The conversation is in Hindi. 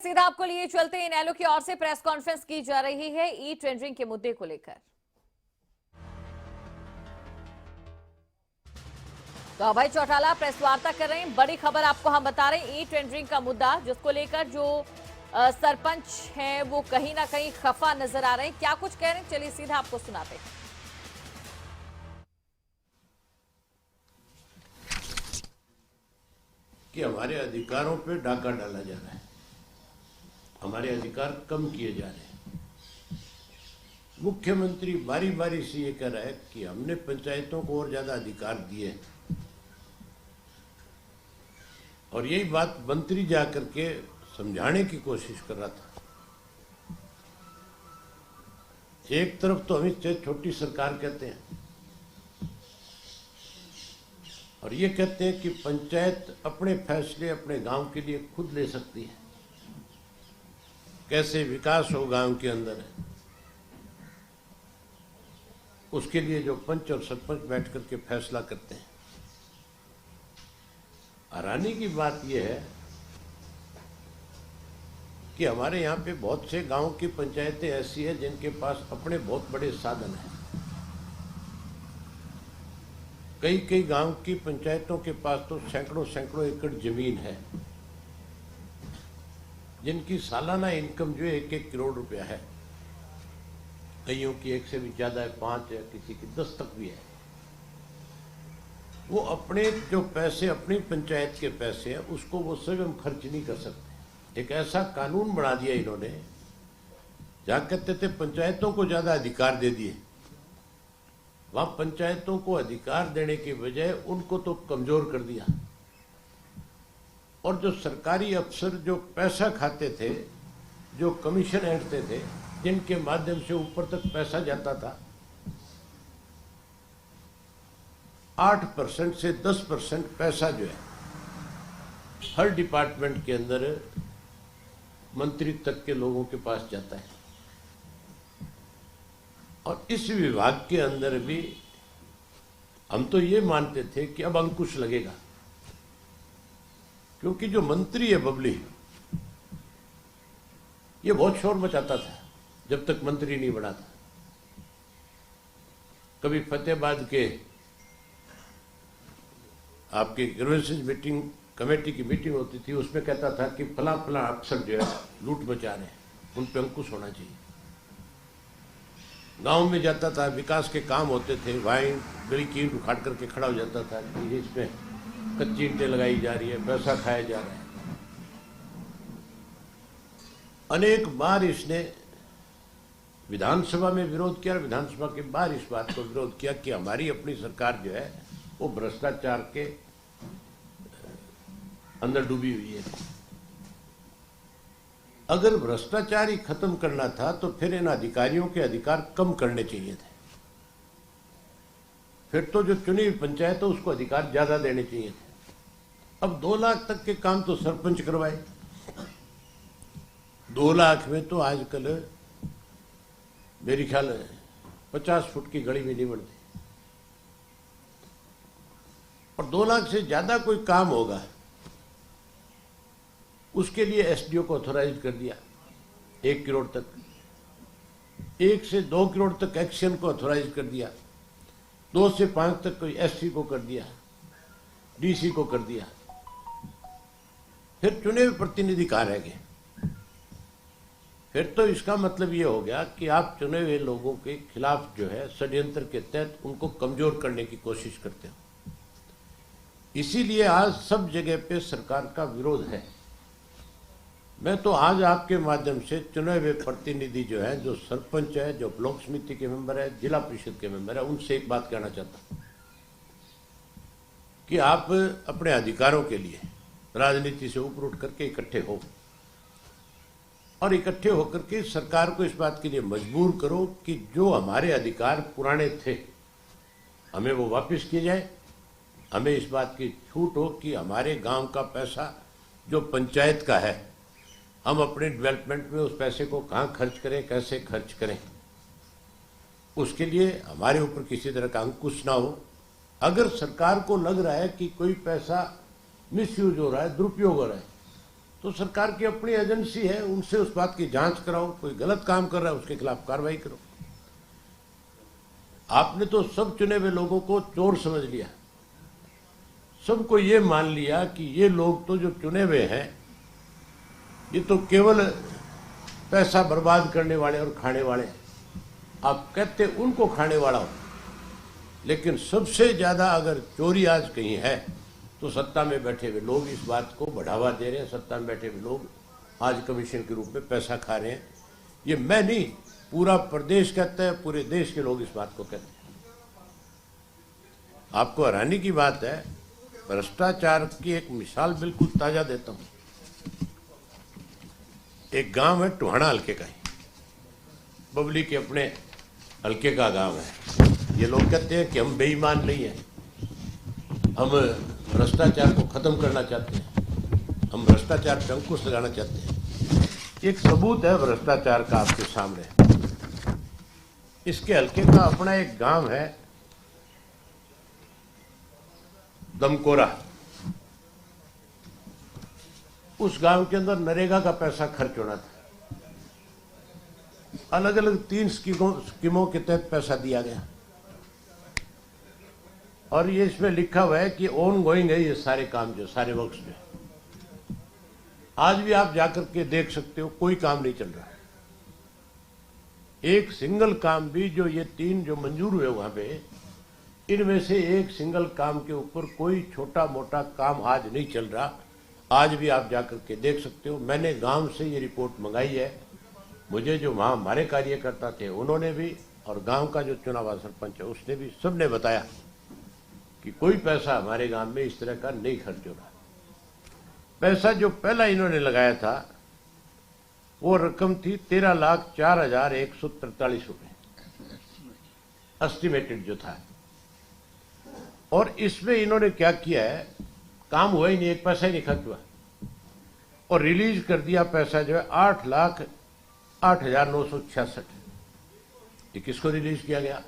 सीधा आपको लिए चलते हैं। इनेलो की ओर से प्रेस कॉन्फ्रेंस की जा रही है ई टेंडरिंग के मुद्दे को लेकर। तो अभय चौटाला प्रेस वार्ता कर रहे हैं। बड़ी खबर आपको हम बता रहे हैं, ई टेंडरिंग का मुद्दा जिसको लेकर जो सरपंच हैं वो कहीं ना कहीं खफा नजर आ रहे हैं। क्या कुछ कह रहे हैं, चलिए सीधा आपको सुनाते हैं। कि हमारे अधिकारों पे डाका डाला जा रहा है, हमारे अधिकार कम किए जा रहे हैं। मुख्यमंत्री बारी बारी से ये कह रहा है कि हमने पंचायतों को और ज्यादा अधिकार दिए, और यही बात मंत्री जाकर के समझाने की कोशिश कर रहा था। एक तरफ तो हम इसे छोटी सरकार कहते हैं और ये कहते हैं कि पंचायत अपने फैसले अपने गांव के लिए खुद ले सकती है, कैसे विकास हो गांव के अंदर उसके लिए जो पंच और सरपंच बैठ करके फैसला करते हैं। हैरानी की बात यह है कि हमारे यहाँ पे बहुत से गांव की पंचायतें ऐसी हैं जिनके पास अपने बहुत बड़े साधन हैं। कई कई गांव की पंचायतों के पास तो सैकड़ों सैकड़ों एकड़ जमीन है, जिनकी सालाना इनकम जो 1-1 करोड़ रुपया है। कईयों की 1 से भी ज्यादा है, 5 है, किसी की 10 तक भी है। वो अपने जो पैसे, अपनी पंचायत के पैसे हैं, उसको वो स्वयं खर्च नहीं कर सकते। एक ऐसा कानून बना दिया इन्होंने, जहां कहते थे पंचायतों को ज्यादा अधिकार दे दिए, वहां पंचायतों को अधिकार देने की बजाय उनको तो कमजोर कर दिया। और जो सरकारी अफसर जो पैसा खाते थे, जो कमीशन ऐंठते थे, जिनके माध्यम से ऊपर तक पैसा जाता था, 8% से 10% पैसा जो है हर डिपार्टमेंट के अंदर मंत्री तक के लोगों के पास जाता है। और इस विभाग के अंदर भी हम तो ये मानते थे कि अब अंकुश लगेगा, क्योंकि जो मंत्री है बबली, ये बहुत शोर मचाता था जब तक मंत्री नहीं बना था। कभी फतेहाबाद के आपके ग्रीवेंसेस मीटिंग कमेटी की मीटिंग होती थी, उसमें कहता था कि फला फला अफसर जो है लूट मचा रहे हैं, उन पर अंकुश होना चाहिए। गांव में जाता था, विकास के काम होते थे, वहीं गली की ईंट उखाड़ करके खड़ा हो जाता था कि इसमें कच्ची ईंटें लगाई जा रही है, पैसा खाया जा रहा है। अनेक बार इसने विधानसभा में विरोध किया, विधानसभा के बाहर इस बात को विरोध किया कि हमारी अपनी सरकार जो है वो भ्रष्टाचार के अंदर डूबी हुई है। अगर भ्रष्टाचार ही खत्म करना था तो फिर इन अधिकारियों के अधिकार कम करने चाहिए थे। फिर तो जो चुनी हुई पंचायत है उसको अधिकार ज्यादा देने चाहिए थे। अब 2 लाख तक के काम तो सरपंच करवाए। 2 लाख में तो आजकल मेरी ख्याल 50 फुट की गली भी नहीं बनती। और 2 लाख से ज्यादा कोई काम होगा उसके लिए एसडीओ को ऑथोराइज कर दिया 1 करोड़ तक, 1 से 2 करोड़ तक एक्शन को ऑथोराइज कर दिया, 2 से 5 तक कोई एससी को कर दिया, डीसी को कर दिया। फिर चुने हुए प्रतिनिधि कहाँ रह गए? फिर तो इसका मतलब ये हो गया कि आप चुने हुए लोगों के खिलाफ जो है षड्यंत्र के तहत उनको कमजोर करने की कोशिश करते हो। इसीलिए आज सब जगह पे सरकार का विरोध है। मैं तो आज आपके माध्यम से चुने हुए प्रतिनिधि जो है, जो सरपंच है, जो ब्लॉक समिति के मेंबर है, जिला परिषद के मेंबर है, उनसे एक बात कहना चाहता हूं कि आप अपने अधिकारों के लिए राजनीति से ऊपर उठ करके इकट्ठे हो, और इकट्ठे होकर के सरकार को इस बात के लिए मजबूर करो कि जो हमारे अधिकार पुराने थे हमें वो वापस किए जाए। हमें इस बात की छूट हो कि हमारे गांव का पैसा जो पंचायत का है, हम अपने डेवलपमेंट में उस पैसे को कहाँ खर्च करें, कैसे खर्च करें, उसके लिए हमारे ऊपर किसी तरह का अंकुश ना हो। अगर सरकार को लग रहा है कि कोई पैसा मिसयूज हो रहा है, दुरुपयोग हो रहा है, तो सरकार की अपनी एजेंसी है, उनसे उस बात की जांच कराओ। कोई गलत काम कर रहा है उसके खिलाफ कार्रवाई करो। आपने तो सब चुने हुए लोगों को चोर समझ लिया, सबको ये मान लिया कि ये लोग तो जो चुने हुए हैं ये तो केवल पैसा बर्बाद करने वाले और खाने वाले। आप कहते उनको खाने वाला हो, लेकिन सबसे ज्यादा अगर चोरी आज कहीं है तो सत्ता में बैठे हुए लोग इस बात को बढ़ावा दे रहे हैं। सत्ता में बैठे हुए लोग आज कमीशन के रूप में पैसा खा रहे हैं। ये मैं नहीं, पूरा प्रदेश कहता है, पूरे देश के लोग इस बात को कहते हैं। आपको हैरानी की बात है, भ्रष्टाचार की एक मिसाल बिल्कुल ताजा देता हूं। एक गांव है टोहाना हल्के का ही, बबली के अपने हल्के का गांव है। ये लोग कहते हैं कि हम बेईमान नहीं हैं, हम भ्रष्टाचार को खत्म करना चाहते हैं, हम भ्रष्टाचार पे अंकुश लगाना चाहते हैं। एक सबूत है भ्रष्टाचार का आपके सामने। इसके हल्के का अपना एक गांव है दमकोरा। उस गांव के अंदर नरेगा का पैसा खर्च होना था। अलग अलग 3 स्कीमों के तहत पैसा दिया गया और ये इसमें लिखा हुआ है कि ऑन गोइंग है ये सारे काम, जो सारे वर्क्स जो आज भी आप जाकर के देख सकते हो, कोई काम नहीं चल रहा है। एक सिंगल काम भी जो ये 3 जो मंजूर हुए वहां पे, इनमें से एक सिंगल काम के ऊपर कोई छोटा मोटा काम आज नहीं चल रहा। आज भी आप जाकर के देख सकते हो। मैंने गांव से ये रिपोर्ट मंगाई है, मुझे जो वहां हमारे कार्यकर्ता थे उन्होंने भी, और गांव का जो चुना हुआ सरपंच है उसने भी, सबने बताया कि कोई पैसा हमारे गांव में इस तरह का नहीं खर्च हो रहा। पैसा जो पहला इन्होंने लगाया था वो रकम थी 13,04,143 रुपए, एस्टिमेटेड जो था। और इसमें इन्होंने क्या किया है, काम हुआ ही नहीं, एक पैसा ही नहीं खर्च हुआ, और रिलीज कर दिया पैसा जो है 8,08,966। ये किसको रिलीज किया गया?